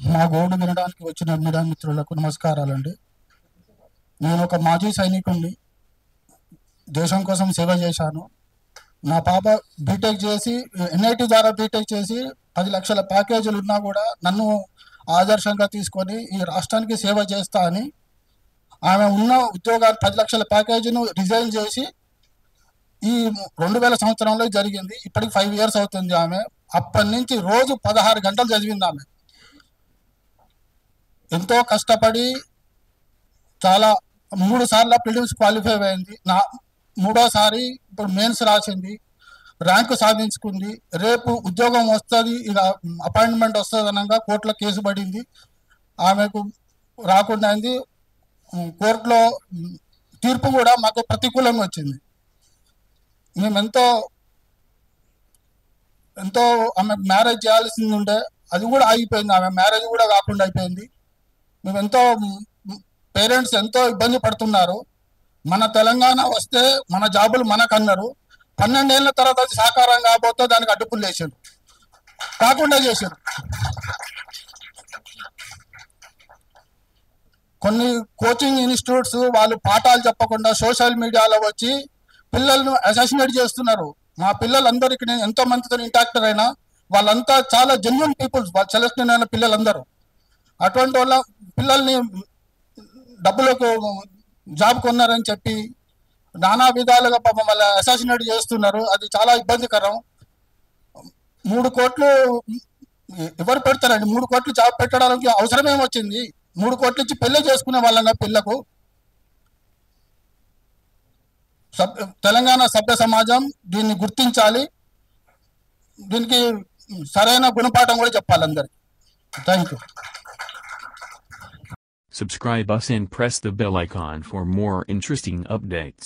మా గోడు వినడానికి వచ్చిన మీడియా మిత్రులకు నమస్కారాలండి. నేను ఒక మాజీ సైనికుడిని. దేశం కోసం సేవ చేశాను. నా పాప బీటెక్ చేసి ఎన్ఐటి ద్వారా బీటెక్ చేసి 10 లక్షల ప్యాకేజీలు ఉన్నా కూడా నన్ను ఆదర్శంగా తీసుకొని ఈ రాష్ట్రానికి సేవ చేస్తా అని ఆమె ఉన్న ఉద్యోగాలు 10 లక్షల ప్యాకేజీను రిజైన్ చేసి ఈ 2000 సంవత్సరంలో జరిగింది. ఇప్పటికి 5 ఇయర్స్ అవుతుంది. ఆమె అప్పటి నుంచి రోజు 16 గంటలు చదివింది. ఆమె ఎంతో కష్టపడి చాలా 3 సార్లు ప్రిలిమ్స్ క్వాలిఫై అయింది. మూడోసారి ఇప్పుడు మెయిన్స్ రాసింది, ర్యాంకు సాధించుకుంది. రేపు ఉద్యోగం వస్తుంది, ఇక అపాయింట్మెంట్ వస్తుంది అనగా కోర్టులో కేసు పడింది. ఆమెకు రాకుండా అయింది. కోర్టులో తీర్పు కూడా మాకు ప్రతికూలంగా వచ్చింది. మేము ఎంతో ఆమె మ్యారేజ్ చేయాల్సింది ఉండే, అది కూడా ఆగిపోయింది. ఆమె మ్యారేజ్ కూడా కాకుండా అయిపోయింది. మేము ఎంతో పేరెంట్స్ ఎంతో ఇబ్బంది పడుతున్నారు. మన తెలంగాణ వస్తే మన జాబులు మనకన్నారు. 12 ఏళ్ళ తర్వాత అది సాకారం కాబోతే దానికి అడ్డుపులు వేసారు, కాకుండా చేశారు. కొన్ని కోచింగ్ ఇన్స్టిట్యూట్స్ వాళ్ళు పాఠాలు చెప్పకుండా సోషల్ మీడియాలో వచ్చి పిల్లలను అసాసినేట్ చేస్తున్నారు. మా పిల్లలందరికీ నేను ఎంతో మందితో ఇంటాక్టర్ అయినా వాళ్ళంతా చాలా జెన్యున్ పీపుల్స్, వాళ్ళు సెలెక్షన్ అయిన పిల్లలందరూ. అటువంటి వాళ్ళ పిల్లల్ని డబ్బులకు జాబ్ కొన్నారని చెప్పి నానా విధాలుగా పాపం మళ్ళీ అసాసినేట్ చేస్తున్నారు. అది చాలా ఇబ్బందికరం. 3 కోట్లు ఎవరు పెడతారండి? 3 కోట్లు జాబ్ పెట్టడానికి అవసరం ఏమొచ్చింది? 3 కోట్లు ఇచ్చి పెళ్లి చేసుకునే వాళ్ళంగా పిల్లకు. తెలంగాణ సభ్య సమాజం దీన్ని గుర్తించాలి. దీనికి సరైన గుణపాఠం కూడా చెప్పాలి అందరికి. Thank you. Subscribe us and press the bell icon for more interesting updates.